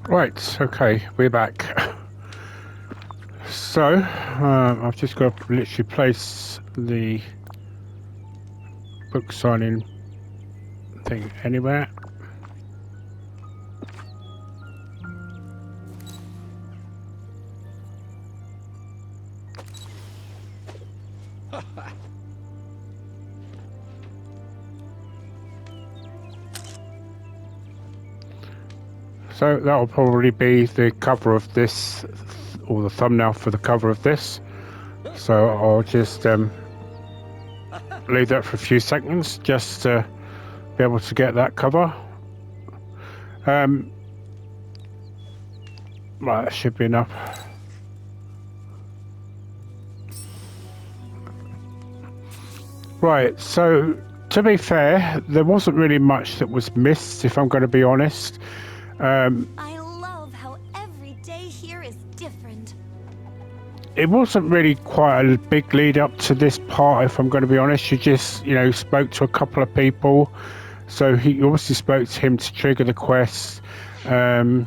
Right, okay, we're back. So, I've just got to literally place the book signing thing anywhere. So that'll probably be the cover of this, or the thumbnail for the cover of this. So I'll just leave that for a few seconds just to be able to get that cover. Right, that should be enough. Right, so to be fair, there wasn't really much that was missed, if I'm going to be honest. I love how every day here is different. It wasn't really quite a big lead up to this part, if I'm going to be honest. You just, spoke to a couple of people. So you obviously spoke to him to trigger the quest. You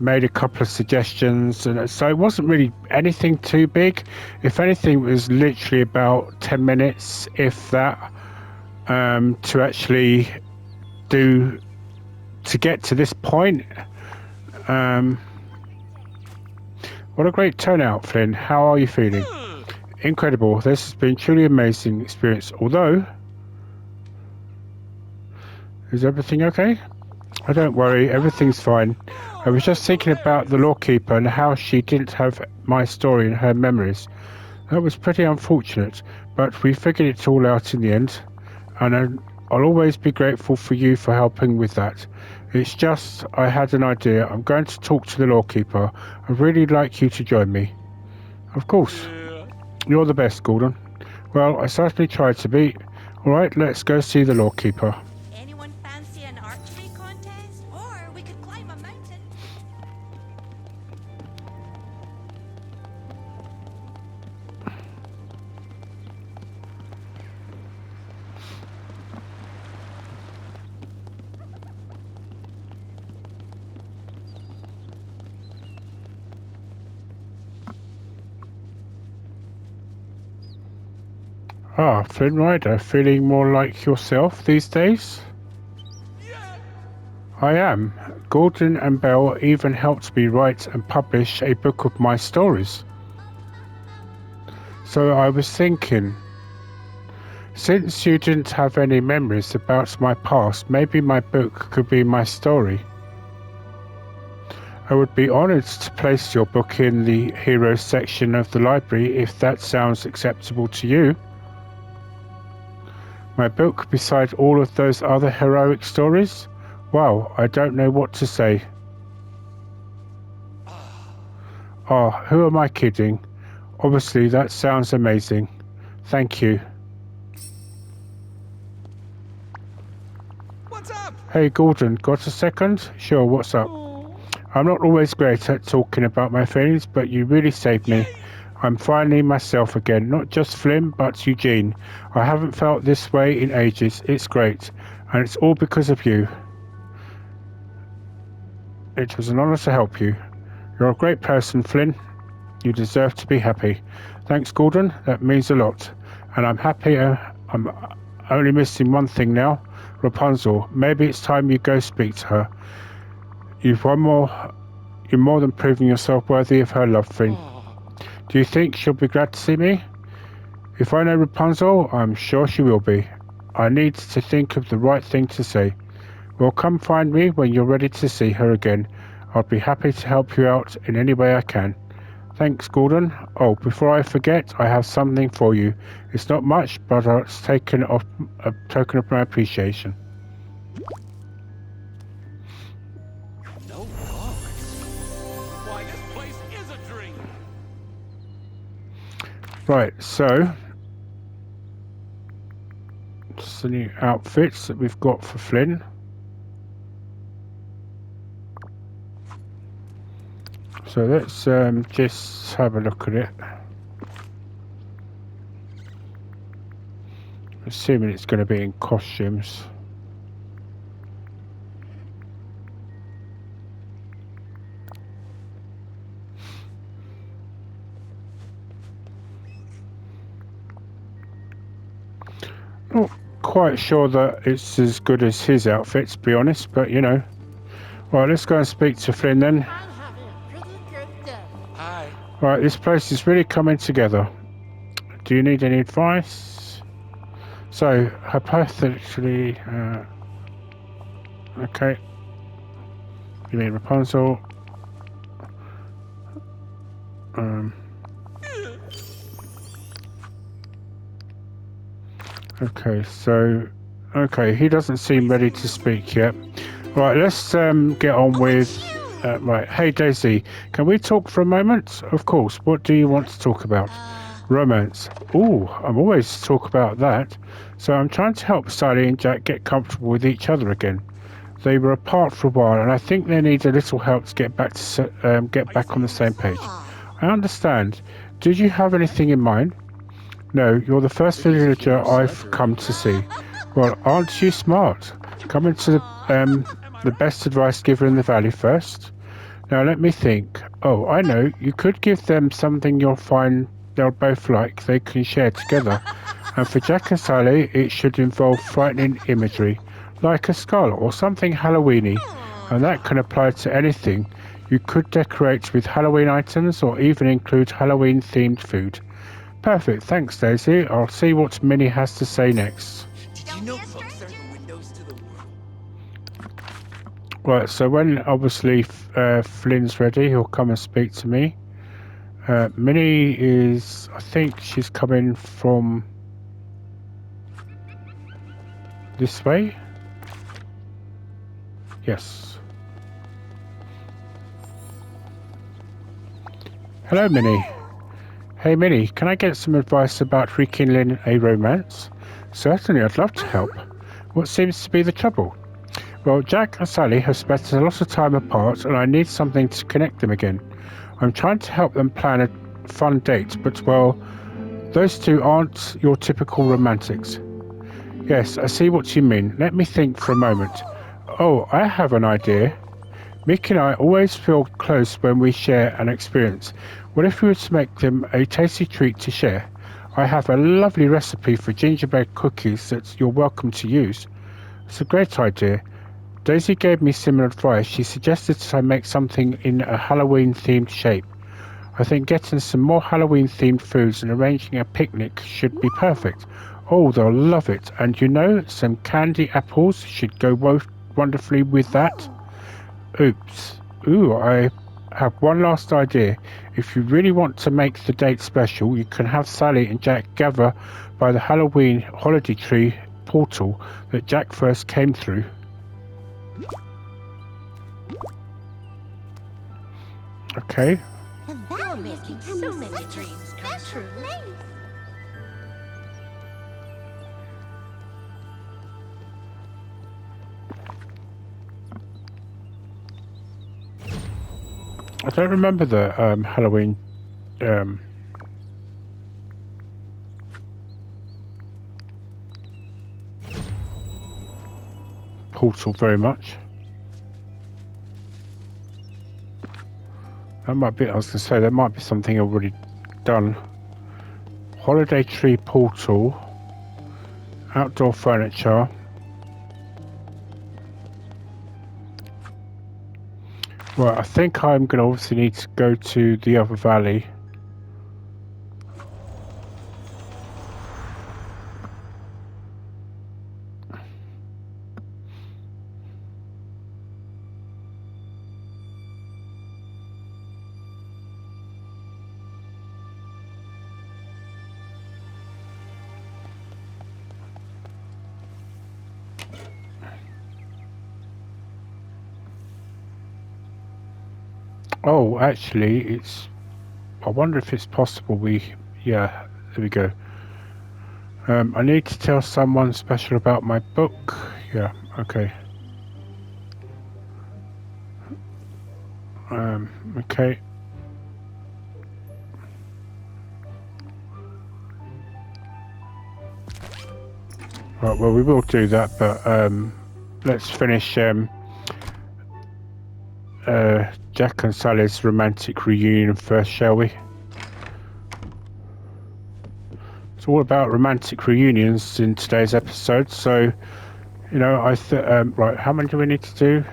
made a couple of suggestions, and so it wasn't really anything too big. If anything, it was literally about 10 minutes, if that, to actually to get to this point. What a great turnout, Flynn. How are you feeling? Incredible. This has been truly amazing experience. Although, is everything okay? Oh, don't worry, everything's fine. I was just thinking about the lawkeeper and how she didn't have my story in her memories. That was pretty unfortunate, but we figured it all out in the end, and I'll always be grateful for you for helping with that. It's just, I had an idea. I'm going to talk to the lawkeeper. I'd really like you to join me. Of course. You're the best, Gordon. Well, I certainly tried to be. Alright, let's go see the lawkeeper. Anyone fancy an archery contest? Or we could climb a mountain. Ah, Flynn Rider, feeling more like yourself these days? Yeah. I am. Gordon and Belle even helped me write and publish a book of my stories. So I was thinking, since you didn't have any memories about my past, maybe my book could be my story. I would be honoured to place your book in the Heroes section of the library if that sounds acceptable to you. My book beside all of those other heroic stories? Wow, I don't know what to say. Oh, who am I kidding? Obviously, that sounds amazing. Thank you. What's up? Hey Gordon, got a second? Sure, what's up? I'm not always great at talking about my feelings, but you really saved me. I'm finally myself again, not just Flynn, but Eugene. I haven't felt this way in ages. It's great, and it's all because of you. It was an honor to help you. You're a great person, Flynn. You deserve to be happy. Thanks, Gordon. That means a lot. And I'm happy. I'm only missing one thing now. Rapunzel. Maybe it's time you go speak to her. You're more than proving yourself worthy of her love, Flynn. Do you think she'll be glad to see me? If I know Rapunzel, I'm sure she will be. I need to think of the right thing to say. Well, come find me when you're ready to see her again. I'll be happy to help you out in any way I can. Thanks, Gordon. Oh, before I forget, I have something for you. It's not much, but it's taken off a token of my appreciation. No dogs. Why, this place is a dream. Right, so just the new outfits that we've got for Flynn. So let's just have a look at it. Assuming it's going to be in costumes. quite sure that it's as good as his outfit, to be honest, but you know. Right, let's go and speak to Flynn then. I'm having a pretty good day. Hi. Right, this place is really coming together. Do you need any advice? So, hypothetically, okay. You mean Rapunzel? Okay, so, okay, he doesn't seem ready to speak yet. Right, let's get on with. Right, hey Daisy, can we talk for a moment? Of course. What do you want to talk about? Romance. Ooh, I'm always talk about that. So I'm trying to help Sally and Jack get comfortable with each other again. They were apart for a while, and I think they need a little help to get back on the same page. I understand. Did you have anything in mind? No, you're the first villager I've come to see. Well, aren't you smart? Coming to the best advice giver in the valley first. Now let me think. Oh, I know. You could give them something you'll find they'll both like. They can share together. And for Jack and Sally, it should involve frightening imagery, like a skull or something Halloweeny. And that can apply to anything. You could decorate with Halloween items or even include Halloween-themed food. Perfect. Thanks, Daisy. I'll see what Minnie has to say next. Did you know books are the windows to the world? Right, so when obviously Flynn's ready, he'll come and speak to me. Minnie is, I think she's coming from this way. Yes. Hello, Minnie. Hey, Minnie, can I get some advice about rekindling a romance? Certainly, I'd love to help. What seems to be the trouble? Well, Jack and Sally have spent a lot of time apart and I need something to connect them again. I'm trying to help them plan a fun date, but well, those two aren't your typical romantics. Yes, I see what you mean. Let me think for a moment. Oh, I have an idea. Mickey and I always feel close when we share an experience. What if we were to make them a tasty treat to share? I have a lovely recipe for gingerbread cookies that you're welcome to use. It's a great idea. Daisy gave me similar advice. She suggested that I make something in a Halloween-themed shape. I think getting some more Halloween-themed foods and arranging a picnic should be perfect. Oh, they'll love it. And you know, some candy apples should go wonderfully with that. Oops. Ooh, I have one last idea. If you really want to make the date special, you can have Sally and Jack gather by the Halloween holiday tree portal that Jack first came through. Okay. You're making so many dreams come true. I don't remember the Halloween portal very much. That might be, I was going to say, that might be something already done. Holiday tree portal, outdoor furniture. Right, I think I'm going to obviously need to go to the other valley. Oh, actually, it's... I wonder if it's possible yeah, there we go. I need to tell someone special about my book. Yeah, okay. Okay. Right, well, we will do that, but let's finish Jack and Sally's romantic reunion first, shall we? It's all about romantic reunions in today's episode. So, you know, right, how many do we need to do?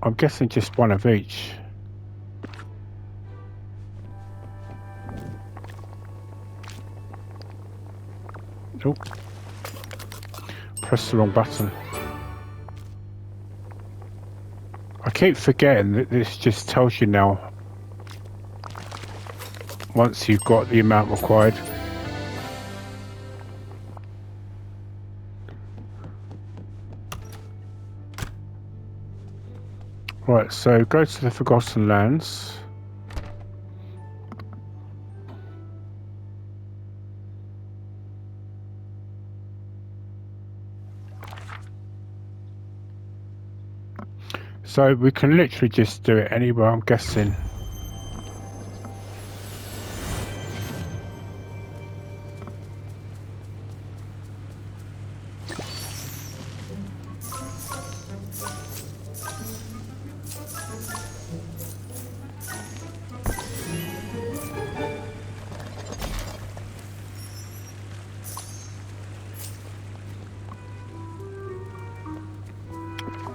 I'm guessing just one of each. Oh, press the wrong button. I keep forgetting that this just tells you now once you've got the amount required. Right, so go to the Forgotten Lands. So we can literally just do it anywhere, I'm guessing.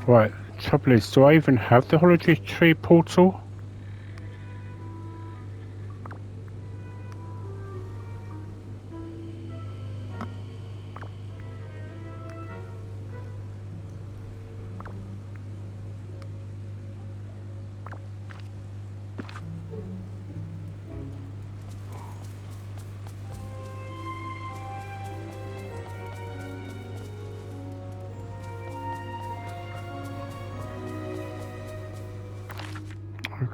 Right, trouble is, do I even have the Holiday Tree portal?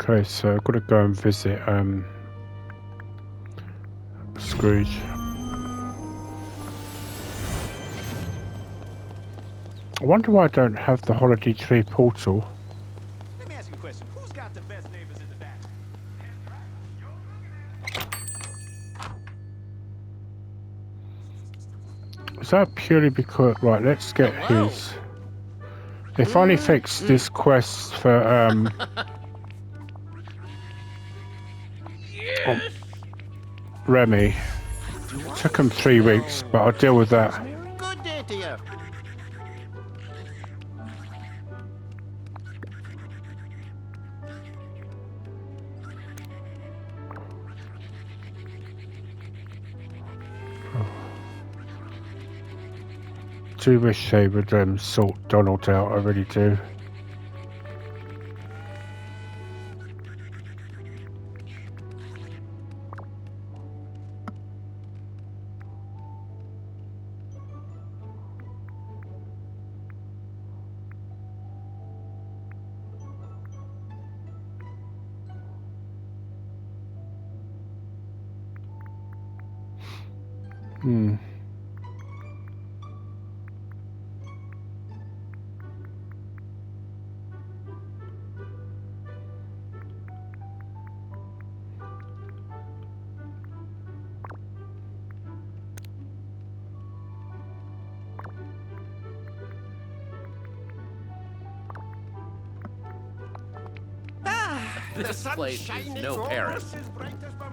Okay, so I've got to go and visit Scrooge. I wonder why I don't have the Holiday Tree portal. Let me ask you a question. Who's got the best neighbors in the back? Is that purely because... Right, let's get his... They finally fixed this quest for oh, Remy. Took him 3 weeks, but I'll deal with that. Good day to you. Do wish they would sort Donald out, I really do. Hmm. This place is no Paris,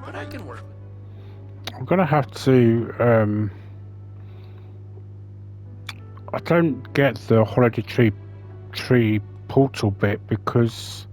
but I can work with it. I'm gonna have to I don't get the Holiday Tree portal bit because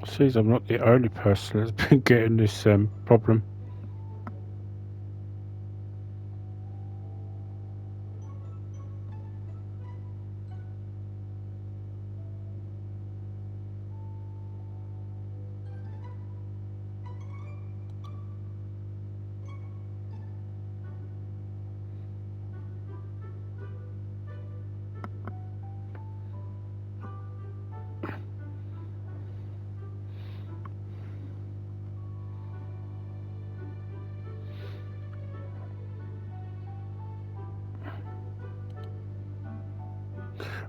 Seems I'm not the only person that's been getting this problem.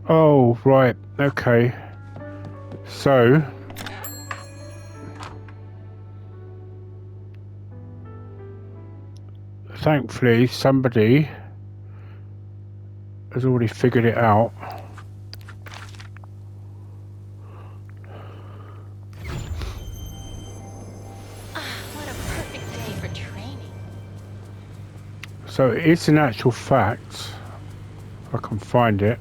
Oh, right, okay. So, thankfully, somebody has already figured it out. What a perfect day for training. So, it's an actual fact. If I can find it.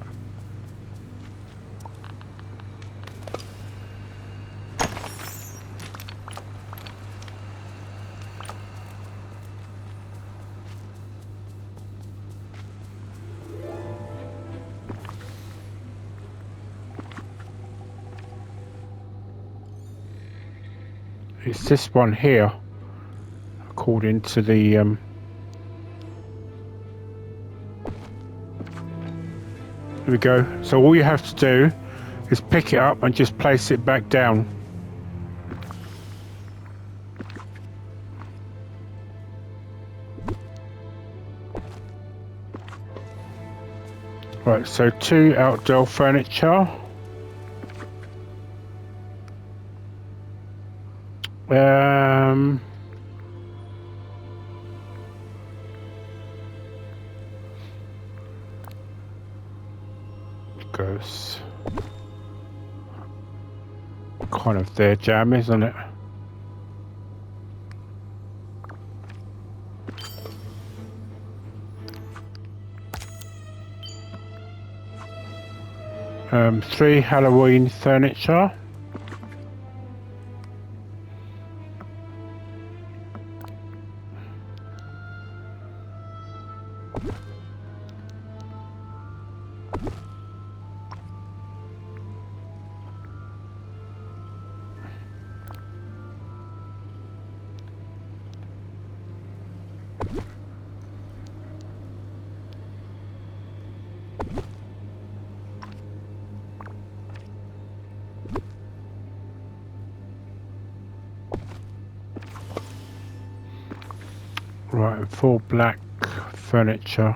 It's this one here, according to the here we go. So all you have to do is pick it up and just place it back down. Right, so 2 outdoor furniture. Goes kind of their jam, isn't it? Three Halloween furniture. Right, 4 black furniture.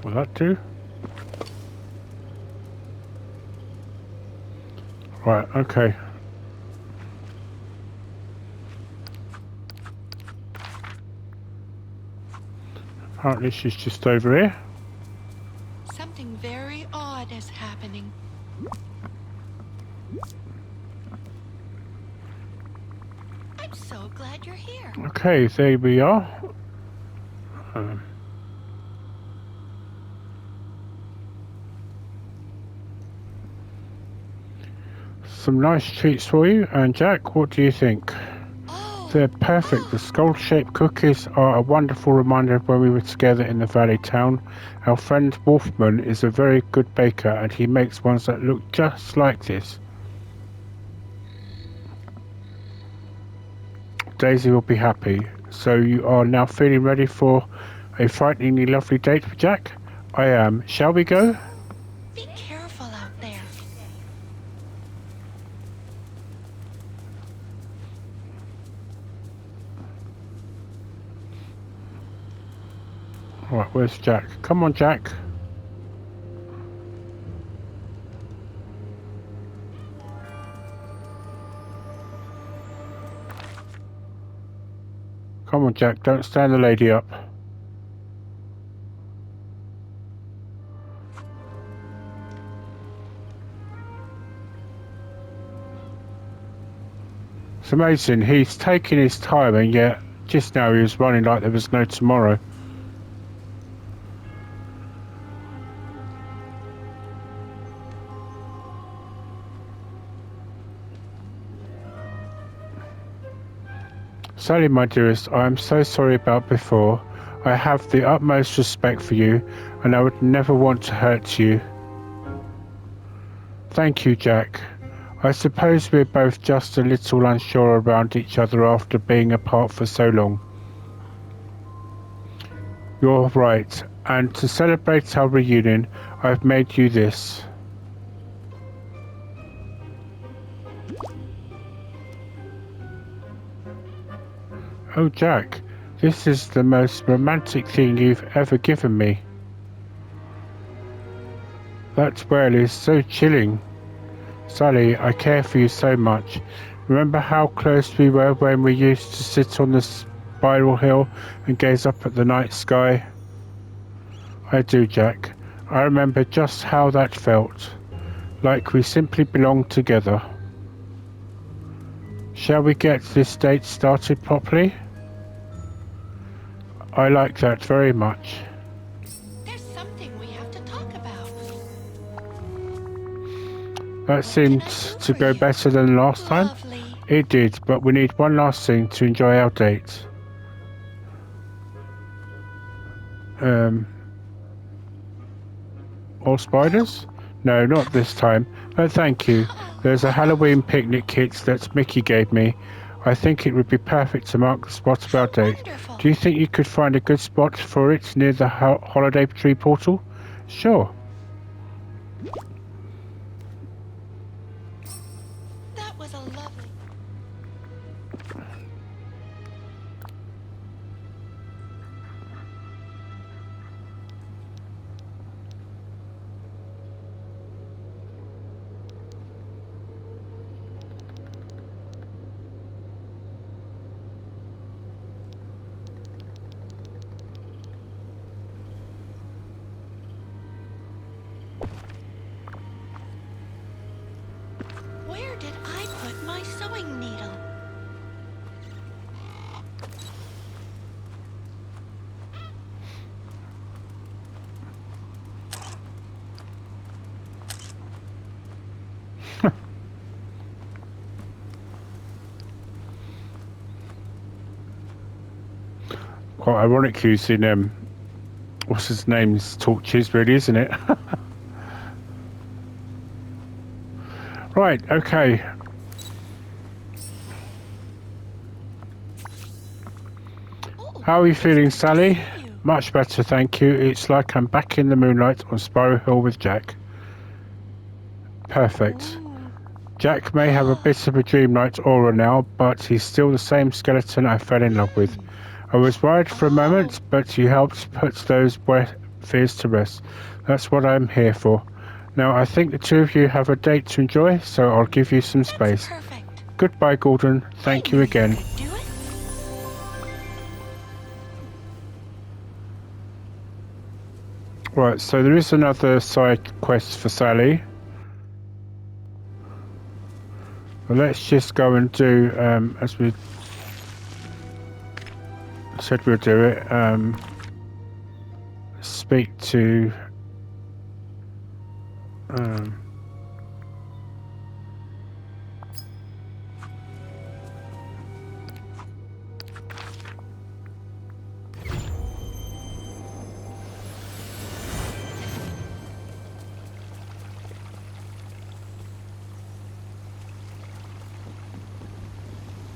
Will that do? Right, okay. Apparently she's just over here. Something very odd is happening. I'm so glad you're here. Okay, there we are. Some nice treats for you. And Jack, what do you think? They're perfect. The skull-shaped cookies are a wonderful reminder of when we were together in the valley town. Our friend Wolfman is a very good baker and he makes ones that look just like this. Daisy will be happy. So you are now feeling ready for a frighteningly lovely date with Jack? I am. Shall we go? Be careful out there. Right, where's Jack? Come on, Jack. Come on, Jack, don't stand the lady up. It's amazing. He's taking his time, and yet just now he was running like there was no tomorrow. Sally, my dearest, I am so sorry about before. I have the utmost respect for you, and I would never want to hurt you. Thank you, Jack. I suppose we're both just a little unsure around each other after being apart for so long. You're right, and to celebrate our reunion, I've made you this. Oh, Jack, this is the most romantic thing you've ever given me. That well is so chilling. Sally, I care for you so much. Remember how close we were when we used to sit on the spiral hill and gaze up at the night sky? I do, Jack. I remember just how that felt. Like we simply belonged together. Shall we get this date started properly? I like that very much. There's something we have to talk about. That seemed to go better than last time. Lovely. It did, but we need one last thing to enjoy our date. All spiders? No, not this time. Oh, thank you. There's a Halloween picnic kit that Mickey gave me. I think it would be perfect to mark the spot of our date. Wonderful. Do you think you could find a good spot for it near the holiday tree portal? Sure. That was a lovely. Where did I put my sewing needle? Quite ironic using what's his name's torches, really, isn't it? Right, okay. Oh, How are you feeling, Sally? thank you. Much better, thank you. It's like I'm back in the moonlight on Spiral Hill with Jack. Perfect. Jack may have a bit of a dreamlight aura now, but he's still the same skeleton I fell in love with. I was worried for a moment, but you helped put those fears to rest. That's what I'm here for. Now, I think the two of you have a date to enjoy, so I'll give you some space. That's perfect. Goodbye, Gordon. Thank you again. Do it? Right, so there is another side quest for Sally. Well, let's just go and do, as we said we'll do it, speak to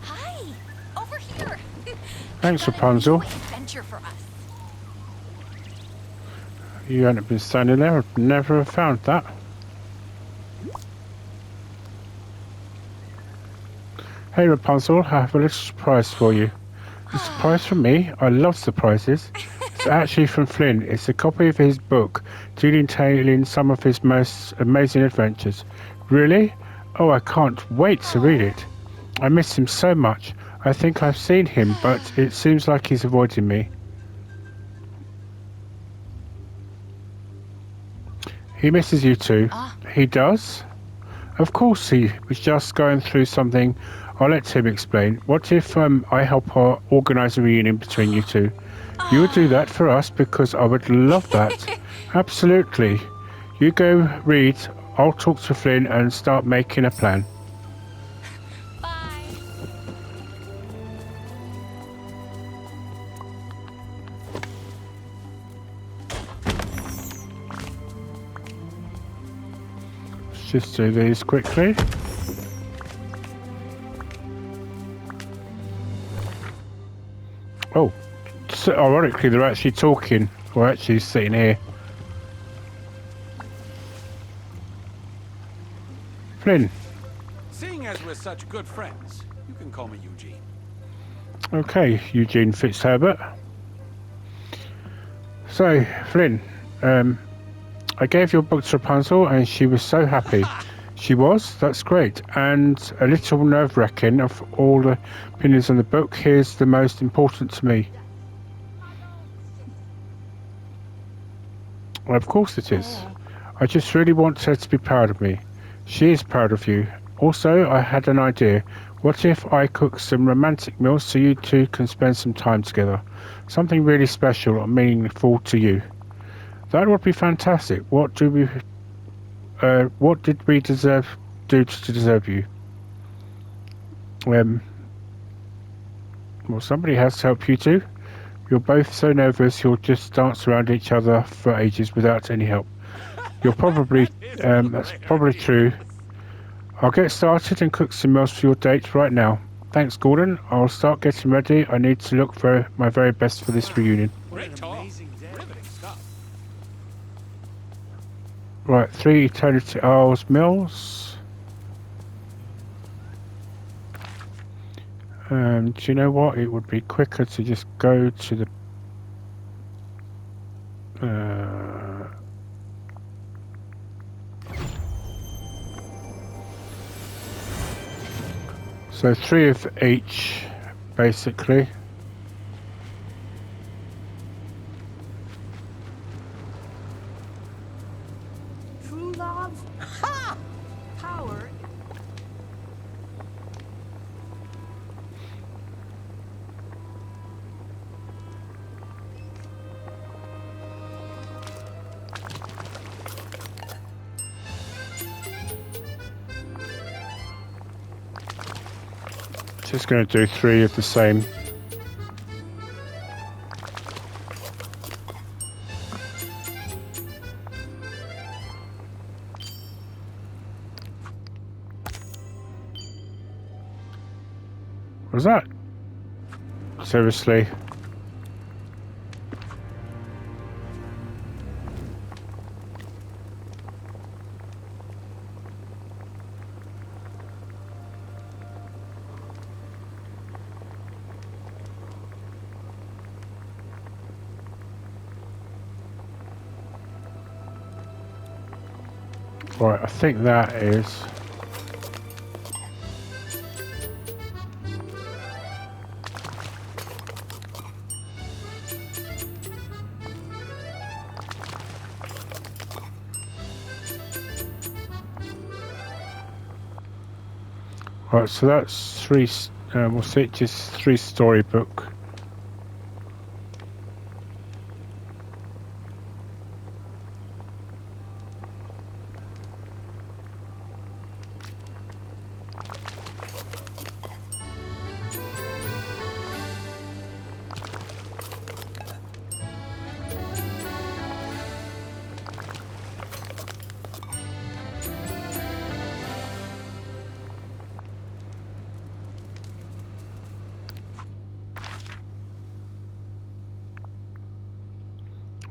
Hi! Over here! Thanks, Got a Rapunzel. new adventure for us. You hadn't been standing there, I'd never have found that. Hey Rapunzel, I have a little surprise for you. A surprise from me? I love surprises. It's actually from Flynn. It's a copy of his book, detailing some of his most amazing adventures. Really? Oh, I can't wait to read it. I miss him so much. I think I've seen him, but it seems like he's avoiding me. He misses you too. He does? Of course he was just going through something I'll let him explain. What if I help organise a reunion between you two? You would do that for us because I would love that. Absolutely. You go read. I'll talk to Flynn and start making a plan. Bye. Let's just do these quickly. Oh, so ironically, they're actually talking. We're actually sitting here. Flynn. Seeing as we're such good friends, you can call me Eugene. Okay, Eugene Fitzherbert. So, Flynn, I gave your book to Rapunzel and she was so happy. She was? That's great. And a little nerve-wracking of all the opinions on the book, here's the most important to me. Well, of course it is. I just really want her to be proud of me. She is proud of you. Also, I had an idea. What if I cook some romantic meals so you two can spend some time together? Something really special or meaningful to you. That would be fantastic. What did we do to deserve you? Well, somebody has to help you two. You're both so nervous you'll just dance around each other for ages without any help. You're probably, that's probably true. I'll get started and cook some meals for your date right now. Thanks, Gordon. I'll start getting ready. I need to look for my very best for this reunion. Great talk. Riveting stuff. Right, 3 Eternity Isles meals. Do you know what? It would be quicker to just go to the... So 3 of each, basically. True love? Ha! Power. Just going to do 3 of the same. What was that? Seriously? Right, I think that is... Right, so that's 3, we'll see, just 3 storybook.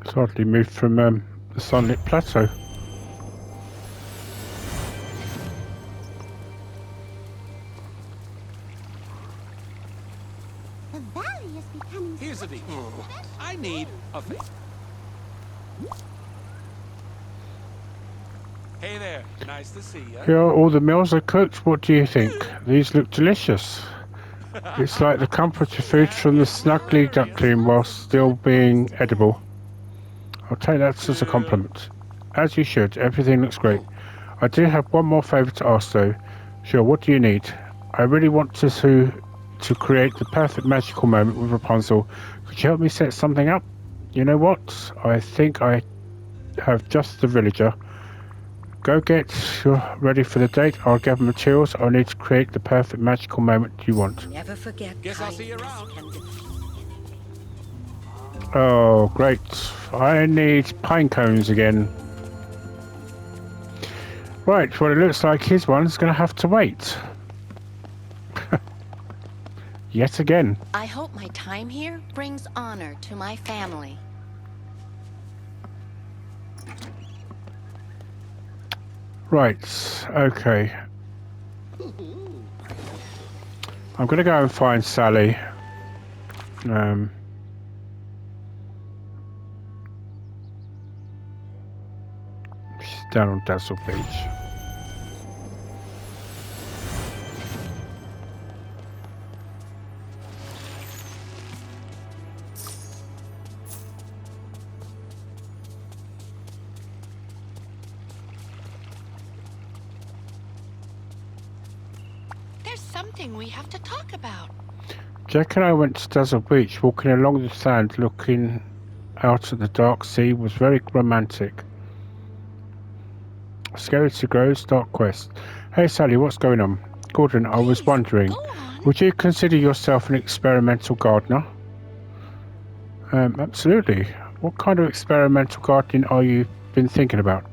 It's hardly moved from the sunlit plateau. The valley is becoming Here's a deal. I need a favor. Hey there. Nice to see you. Here are all the meals I cooked. What do you think? These look delicious. It's like the comfort of food from the snuggly duckling whilst still being edible. I'll take that as a compliment. As you should. Everything looks great. I do have one more favour to ask though. Sure, what do you need? I really want to create the perfect magical moment with Rapunzel. Could you help me set something up? You know what? I think I have just the villager. Go get ready for the date. I'll gather materials. I'll need to create the perfect magical moment you want. Never forget. Guess I'll see you around. Oh, great. I need pine cones again. Right, well, it looks like his one's going to have to wait. Yet again. I hope my time here brings honor to my family. Right, okay. I'm going to go and find Sally. She's down on Dazzle Beach. There's something we have to talk about. Jack and I went to Dazzle Beach. Walking along the sand, looking out at the dark sea was very romantic. Scary to Grows, Dark Quest. Hey Sally, what's going on? Gordon, I was wondering, would you consider yourself an experimental gardener? Absolutely. What kind of experimental gardening are you been thinking about?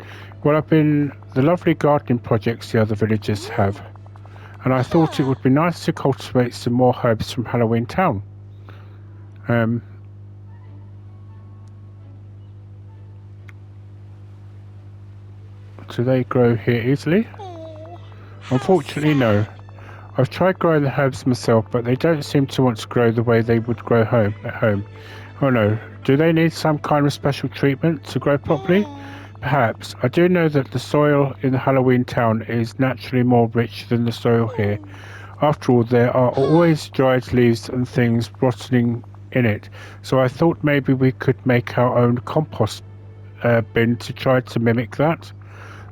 Well, I've been the lovely gardening projects the other villagers have, and I thought it would be nice to cultivate some more herbs from Halloween Town. Do they grow here easily? Unfortunately, no. I've tried growing the herbs myself, but they don't seem to want to grow the way they would grow at home. Oh no, do they need some kind of special treatment to grow properly? Perhaps. I do know that the soil in the Halloween Town is naturally more rich than the soil here. After all, there are always dried leaves and things rotting in it, so I thought maybe we could make our own compost bin to try to mimic that.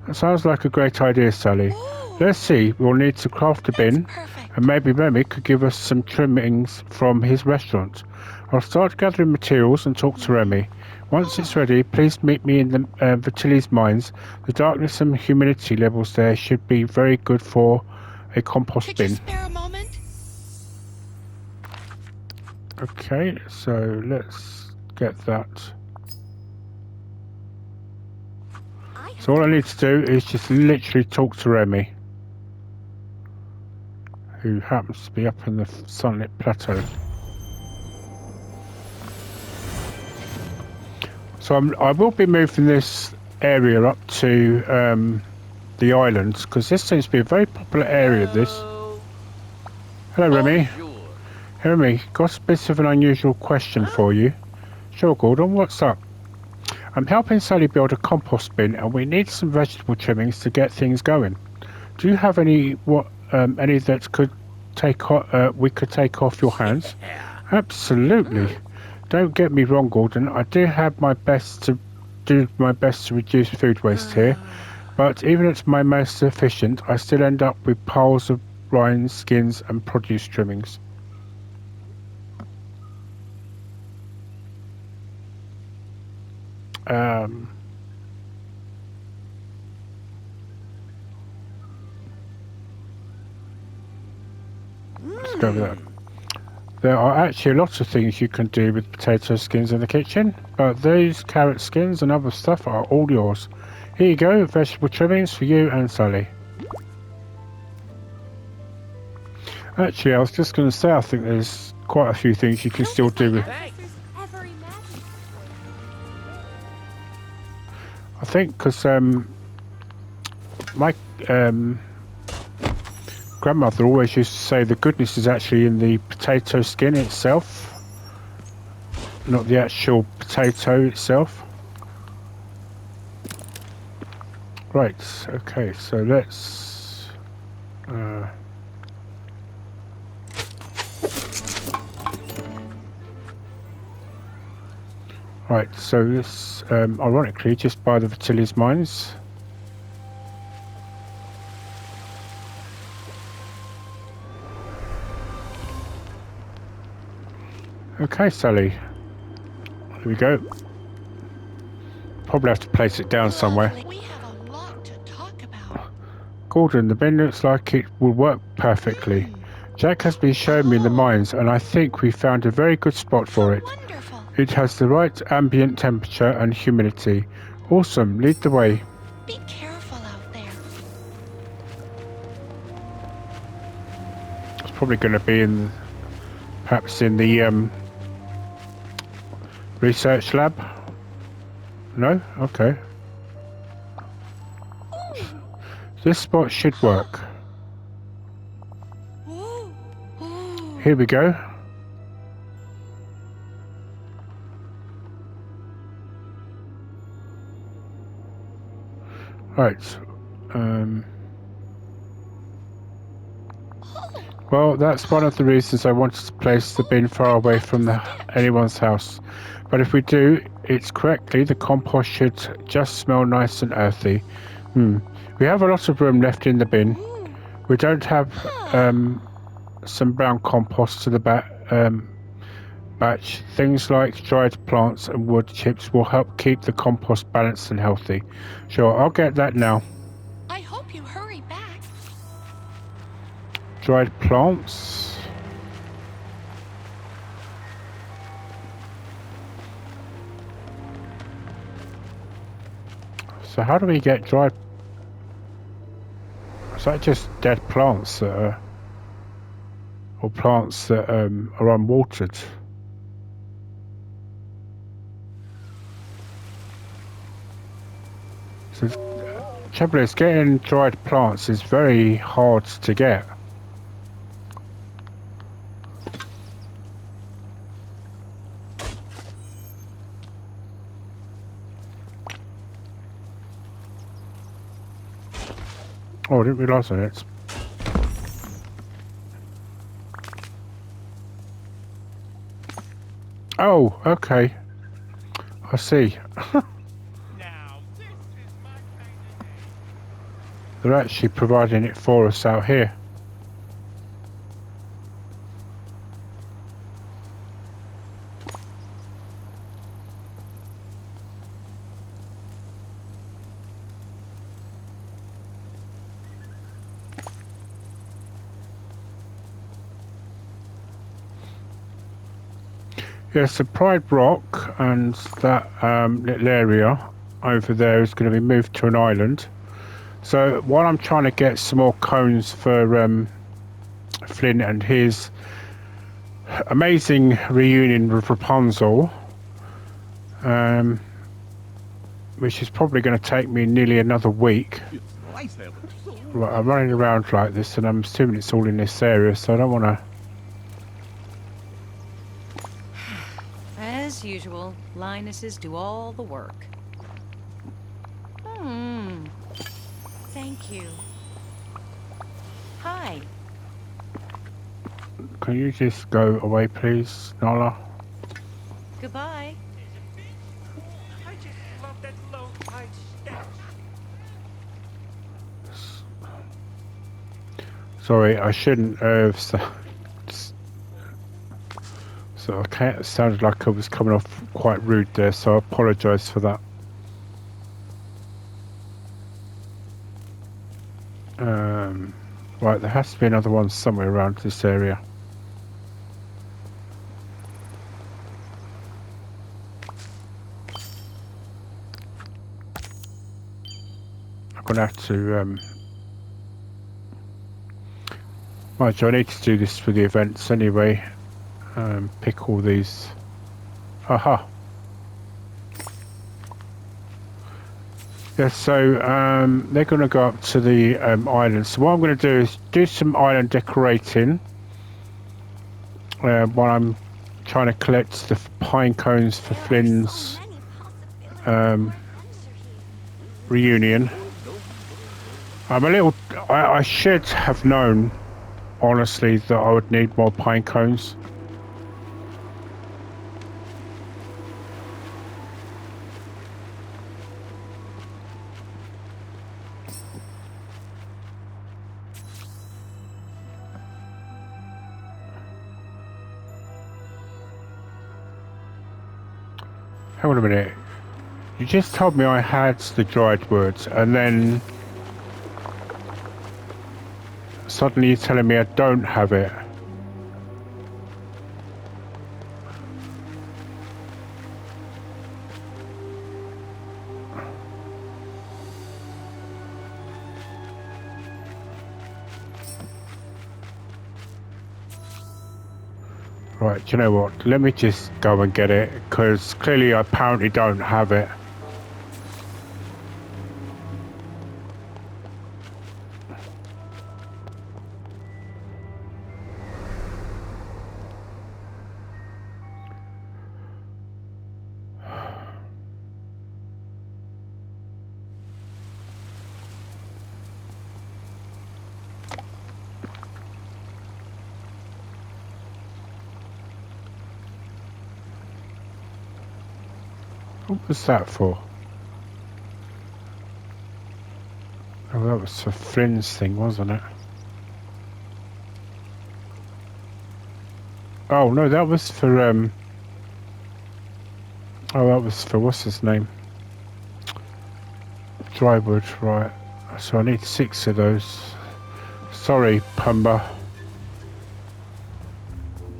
That sounds like a great idea, Sally. Let's see, we'll need to craft a bin, Perfect. and maybe Remy could give us some trimmings from his restaurant. I'll start gathering materials and talk to Remy. Once it's ready, please meet me in the Vitelli's mines. The darkness and humidity levels there should be very good for a compost Could you bin. spare a moment? Okay, so let's get that. So all I need to do is just literally talk to Remy, who happens to be up in the sunlit plateau. So I will be moving this area up to the islands, because this seems to be a very popular area, this. Hello, Remy. Sure. Hey, Remy, got a bit of an unusual question for you. Sure, Gordon, what's up? I'm helping Sally build a compost bin, and we need some vegetable trimmings to get things going. Do you have any that could we could take off your hands? Absolutely. Don't get me wrong, Gordon. I do my best to reduce food waste here, but even at my most efficient, I still end up with piles of rinds, skins, and produce trimmings. Let's go with that. There are actually a lot of things you can do with potato skins in the kitchen, but these carrot skins and other stuff are all yours. Here you go, vegetable trimmings for you and Sally. Actually, I was just going to say, I think there's quite a few things you can still do with. I think because my grandmother always used to say the goodness is actually in the potato skin itself, not the actual potato itself. Right, okay, so let's right, so this ironically just by the Vitelli's mines. Okay, Sally. Here we go. Probably have to place it down somewhere. Lovely. We have a lot to talk about. Gordon, the bin looks like it will work perfectly. Jack has been showing me the mines, and I think we found a very good spot for it. Wonderful. It has the right ambient temperature and humidity. Awesome, lead the way. Be careful out there. It's probably going to be in, perhaps in the research lab. No? Okay. This spot should work. Ooh. Ooh. Here we go. Right. Well, that's one of the reasons I wanted to place the bin far away from anyone's house. But if we do it correctly, the compost should just smell nice and earthy. We have a lot of room left in the bin. We don't have some brown compost to the batch. Things like dried plants and wood chips will help keep the compost balanced and healthy. Sure, I'll get that now. I hope you hurry back. Dried plants. So how do we get dried? Is that just dead plants that are, or plants that are unwatered? So the trouble is, getting dried plants is very hard to get. Oh, I didn't realise that. Oh, okay. I see. Now, this is my kind of day. They're actually providing it for us out here. Yes, the Pride Rock and that little area over there is going to be moved to an island. So while I'm trying to get some more cones for Flynn and his amazing reunion with Rapunzel, which is probably going to take me nearly another week. Right, I'm running around like this, and I'm assuming it's all in this area, so I don't want to. As usual, Linuses do all the work. Thank you. Hi. Can you just go away, please, Nala? Goodbye. I just love that low-tide stench. Sorry, I shouldn't have. So it sounded like I was coming off quite rude there, so I apologise for that. Right, there has to be another one somewhere around this area. I'm gonna have to. Right, I need to do this for the events anyway. Pick all these. Aha. Yeah, so they're going to go up to the island. So what I'm going to do is do some island decorating while I'm trying to collect the pine cones for Flynn's reunion. I'm a little. I should have known, honestly, that I would need more pine cones. Hang on a minute. You just told me I had the dried words, and then suddenly you're telling me I don't have it. Right, do you know what? Let me just go and get it, because clearly I apparently don't have it. What was that for? Oh, that was for Flynn's thing, wasn't it? Oh, no, that was for, oh, that was for, what's his name? Drywood, right. So I need 6 of those. Sorry, Pumba.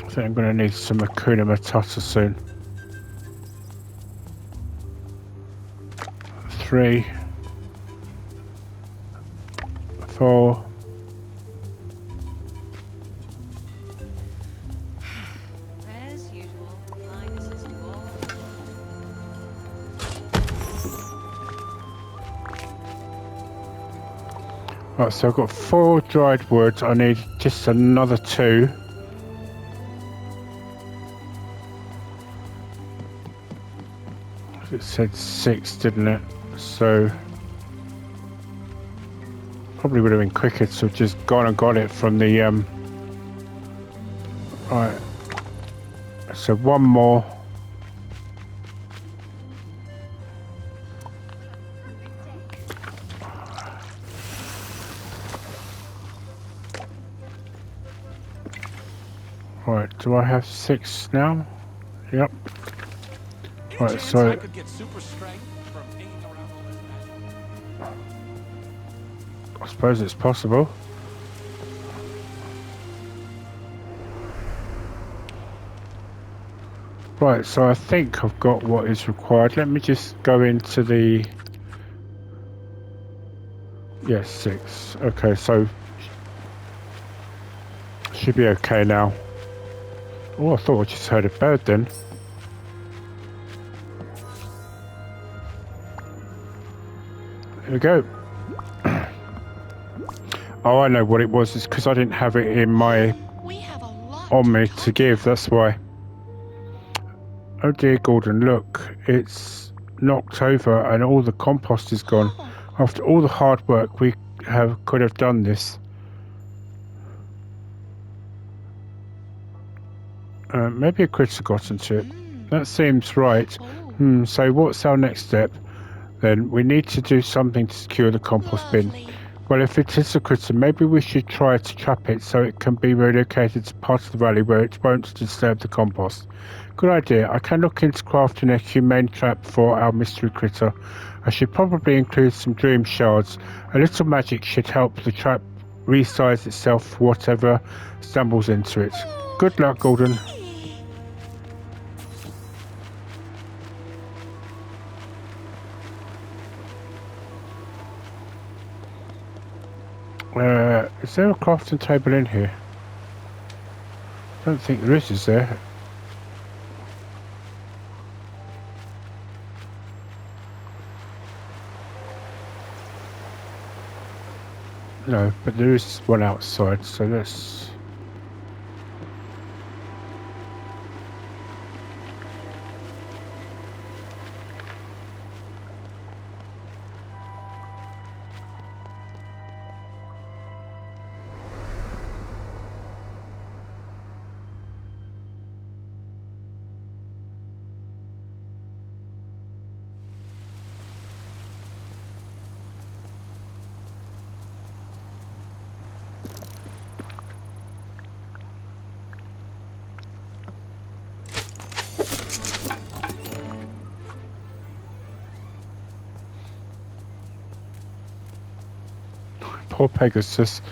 I think I'm going to need some Hakuna Matata soon. 3, 4. As usual, Linus's do all the work. Right, so I've got 4 dried words. I need just another 2. It said 6, didn't it? So probably would have been quicker to have just gone and got it from the right. So 1 more. Right, do I have 6 now? Yep. Any Right, chance so I could get super strength from hanging around all this magic? I suppose it's possible. Right, so I think I've got what is required. Let me just go into the... Yes, 6. Okay, so... Should be okay now. Oh, I thought I just heard a bird then. Here we go. Oh, I know what it was. It's because I didn't have it in my... We have a lot on me talk to give, that's why. Oh dear, Gordon, look, it's knocked over and all the compost is gone. Oh. After all the hard work we could have done this. Maybe a critter got into it. That seems right. Oh. So what's our next step? Then we need to do something to secure the compost bin. Lovely. Well, if it is a critter, maybe we should try to trap it so it can be relocated to parts of the valley where it won't disturb the compost. Good idea. I can look into crafting a humane trap for our mystery critter. I should probably include some dream shards. A little magic should help the trap resize itself for whatever stumbles into it. Good luck, Gordon. Is there a crafting table in here? I don't think there is there? No, but there is one outside, so let's... Poor Pegasus.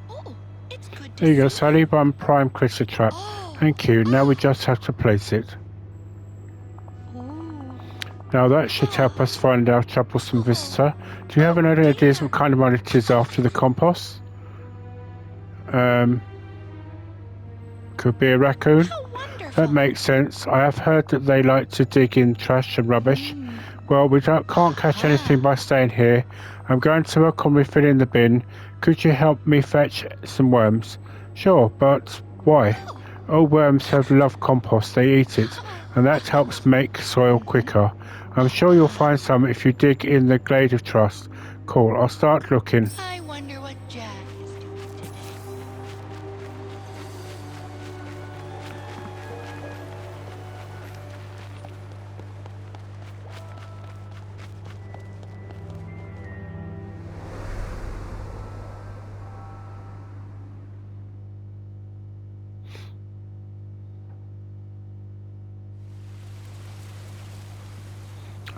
Oh, it's good to There you go, see Sally. One prime critter trap. Thank you. Now we just have to place it. Now that should help us find our troublesome visitor. Do you have any ideas what kind of one it is after the compost? Could be a raccoon. How wonderful. That makes sense. I have heard that they like to dig in trash and rubbish. Well, we can't catch anything by staying here. I'm going to work on refilling the bin. Could you help me fetch some worms? Sure, but why? All worms have love compost. They eat it, and that helps make soil quicker. I'm sure you'll find some if you dig in the glade of trust. Cool, I'll start looking. I wonder what Jack is doing today.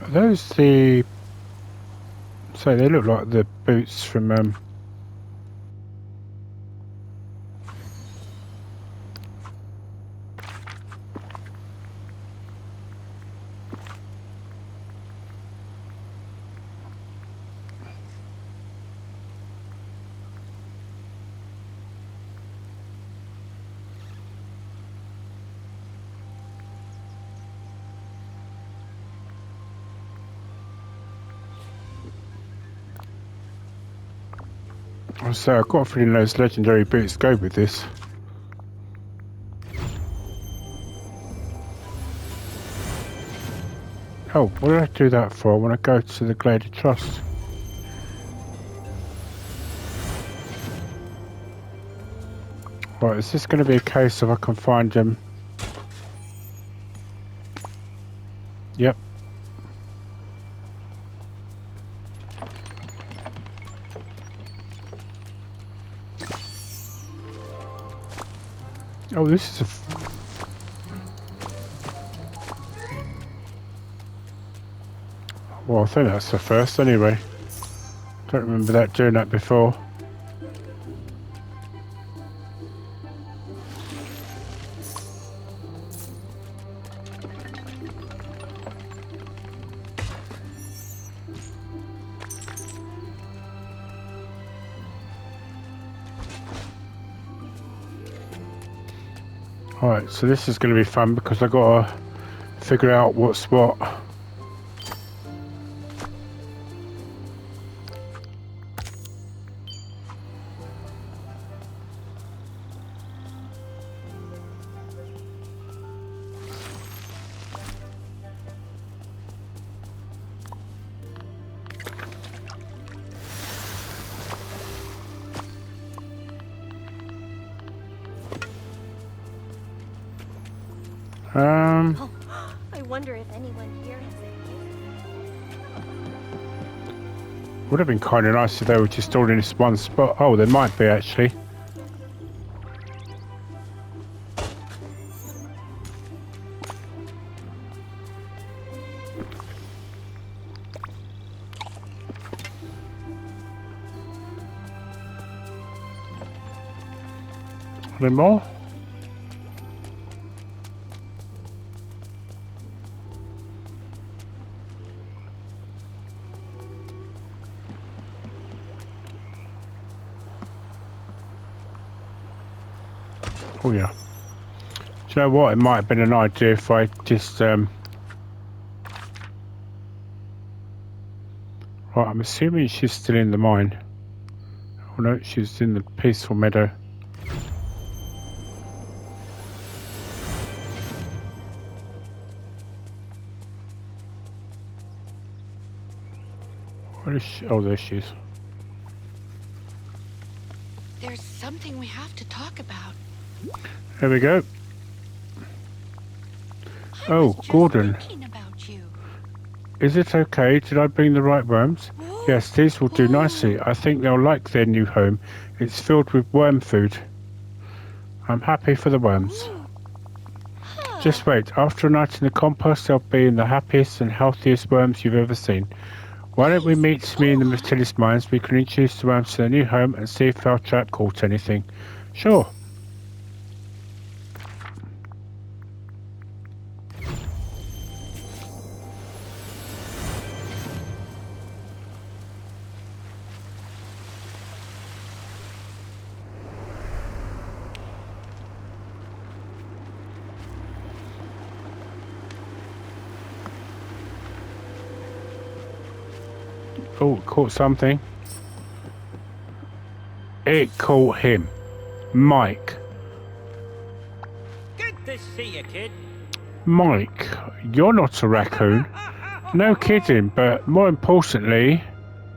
Are those the... So they look like the boots from... So I've got a feeling those legendary boots go with this. Oh, what did I do that for? I want to go to the Glade of Trust. Right, is this going to be a case of I can find them? Yep. Oh, this is a... Well, I think that's the first anyway. Don't remember that doing that before. Alright, so this is going to be fun because I've got to figure out what's what. Oh, I wonder if anyone here has a Would have been kind of nice if they were just all in this one spot. Oh, there might be actually. Any more? Oh yeah. Do you know what? It might have been an idea if I just Right, I'm assuming she's still in the mine. Oh no, she's in the peaceful meadow. Where is she? Oh, there she is. There's something we have to talk about. There we go. I Oh, was just Gordon. thinking about you. Is it okay? Did I bring the right worms? Yes, these will do nicely. I think they'll like their new home. It's filled with worm food. I'm happy for the worms. Just wait. After a night in the compost, they'll be in the happiest and healthiest worms you've ever seen. Why don't we meet me in the mysterious mines? We can introduce the worms to their new home and see if our trap caught anything. Sure. Oh, it caught something. It caught him. Mike. Good to see you, kid. Mike, you're not a raccoon. No kidding, but more importantly,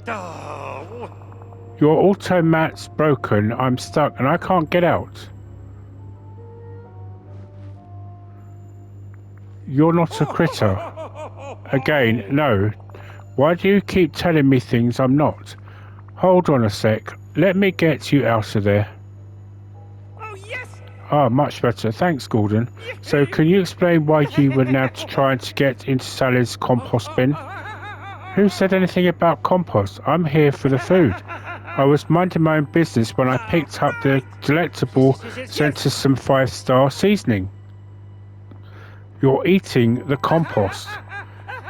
Oh, your automat's broken. I'm stuck and I can't get out. You're not a critter. Again, no. Why do you keep telling me things I'm not? Hold on a sec. Let me get you out of there. oh yes. Ah, much better. Thanks, Gordon. So, can you explain why you were now trying to get into Sally's compost bin? Who said anything about compost? I'm here for the food. I was minding my own business when I picked up the delectable Centisum 5-star seasoning. You're eating the compost.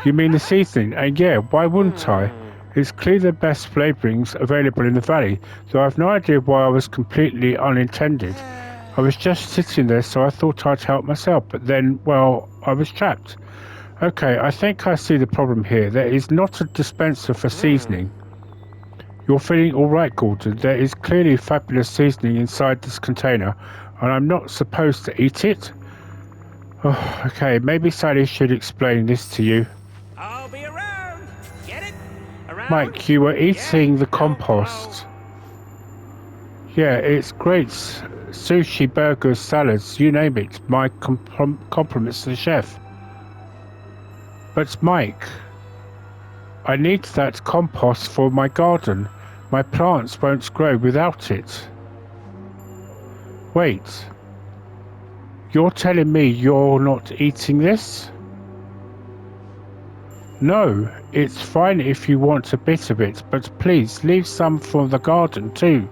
You mean the seasoning? And yeah, why wouldn't I? It's clearly the best flavourings available in the valley, though I've no idea why I was completely unintended. I was just sitting there, so I thought I'd help myself, but then, well, I was trapped. Okay, I think I see the problem here. There is not a dispenser for seasoning. You're feeling alright, Gordon. There is clearly fabulous seasoning inside this container, and I'm not supposed to eat it? Oh, okay, maybe Sally should explain this to you. I'll be around. Get it? Around. Mike, you were eating the compost. Yeah, it's great. Sushi, burgers, salads, you name it. My compliments to the chef. But Mike, I need that compost for my garden. My plants won't grow without it. Wait. You're telling me you're not eating this? No, it's fine if you want a bit of it, but please leave some for the garden too.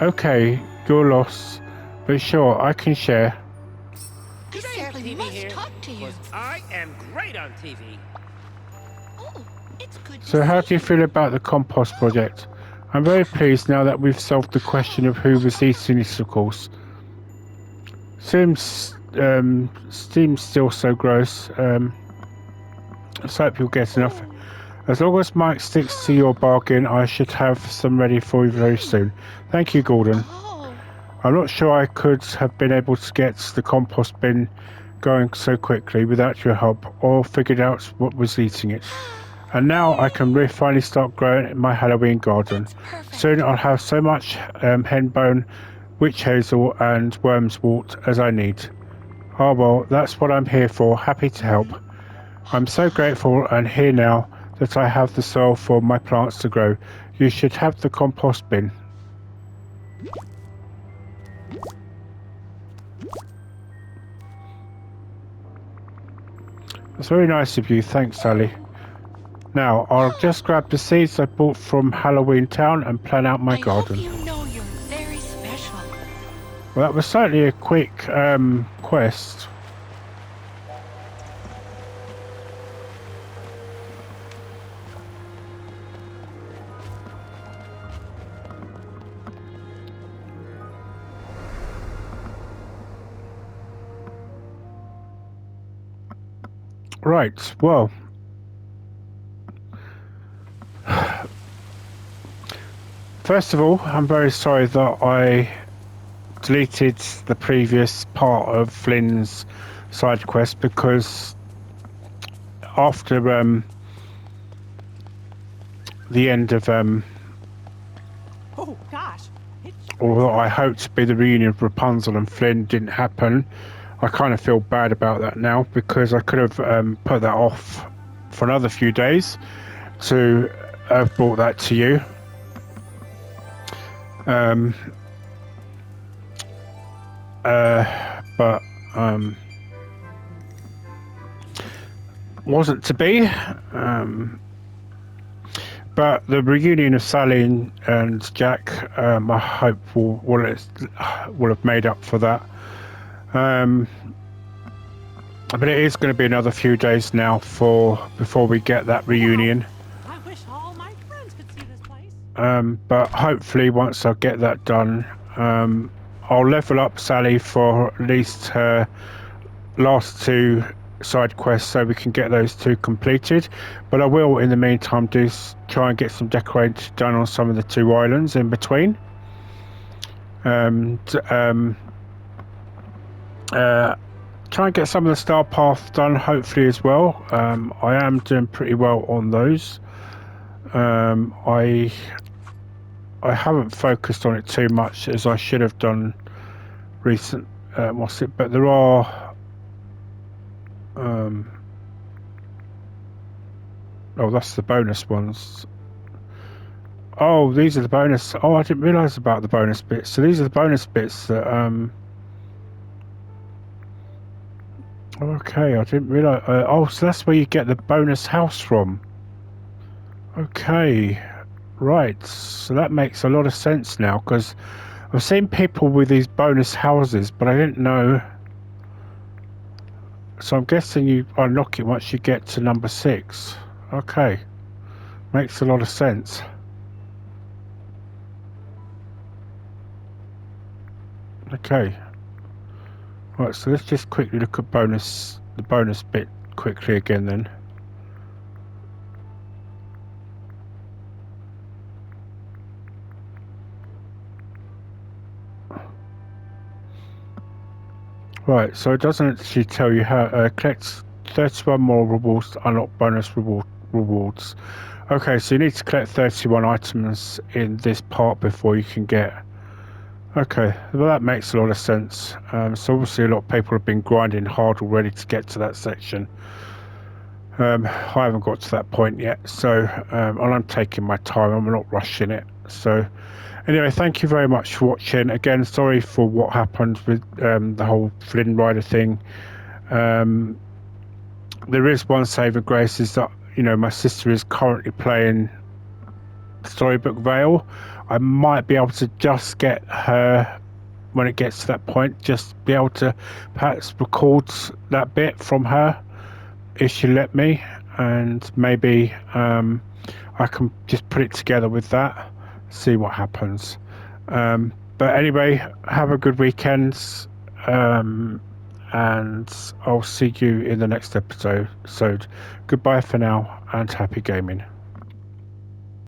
Okay, your loss, but sure, I can share. I simply must talk to you. I am great on TV. Oh, it's good to So how see do you feel about the compost project? I'm very pleased now that we've solved the question of who was eating this, of course. Seems still so gross. Let's hope you'll get enough. As long as Mike sticks to your bargain, I should have some ready for you very soon. Thank you, Gordon. Oh, I'm not sure I could have been able to get the compost bin going so quickly without your help, or figured out what was eating it. And now I can finally start growing my Halloween garden. perfect. Soon I'll have so much henbone, witch hazel and worm's wort as I need. Oh well, that's what I'm here for, happy to help. I'm so grateful and here now that I have the soil for my plants to grow. You should have the compost bin. That's very nice of you, thanks Sally. Now, I'll just grab the seeds I bought from Halloween Town and plan out my garden. I hope you know you're very special. Well, that was certainly a quick quest. Right, well. First of all, I'm very sorry that I deleted the previous part of Flynn's side quest because after the end of Oh gosh. although I hoped to be the reunion of Rapunzel and Flynn didn't happen, I kind of feel bad about that now, because I could have put that off for another few days to have brought that to you. But wasn't to be. But the reunion of Sally and Jack, I hope will have made up for that. But it is going to be another few days now before we get that reunion. I wish all my friends could see this place. But hopefully once I get that done, I'll level up Sally for at least her last 2 side quests, so we can get those 2 completed. But I will in the meantime try and get some decorating done on some of the 2 islands in between. Try and get some of the star paths done hopefully as well. I am doing pretty well on those. I haven't focused on it too much as I should have done but there are oh, that's the bonus ones. Oh, these are the bonus. Oh, I didn't realise about the bonus bits. So these are the bonus bits that okay, I didn't realise. Oh, so that's where you get the bonus house from. Okay, right. So that makes a lot of sense now, because I've seen people with these bonus houses, but I didn't know. So I'm guessing you unlock it once you get to number 6. Okay, makes a lot of sense. Okay. Right, so let's just quickly look at the bonus bit quickly again then. Right, so it doesn't actually tell you how collect 31 more rewards to unlock bonus rewards. Okay, so you need to collect 31 items in this part before you can get. Okay, well that makes a lot of sense. So obviously a lot of people have been grinding hard already to get to that section. I haven't got to that point yet, so and I'm taking my time. I'm not rushing it. So anyway, thank you very much for watching. Again, sorry for what happened with the whole Flynn Rider thing. There is one saving grace, is that my sister is currently playing Storybook Vale. I might be able to just get her, when it gets to that point, just be able to perhaps record that bit from her if she let me, and maybe I can just put it together with that, see what happens. But anyway, have a good weekend, and I'll see you in the next episode. So goodbye for now, and happy gaming.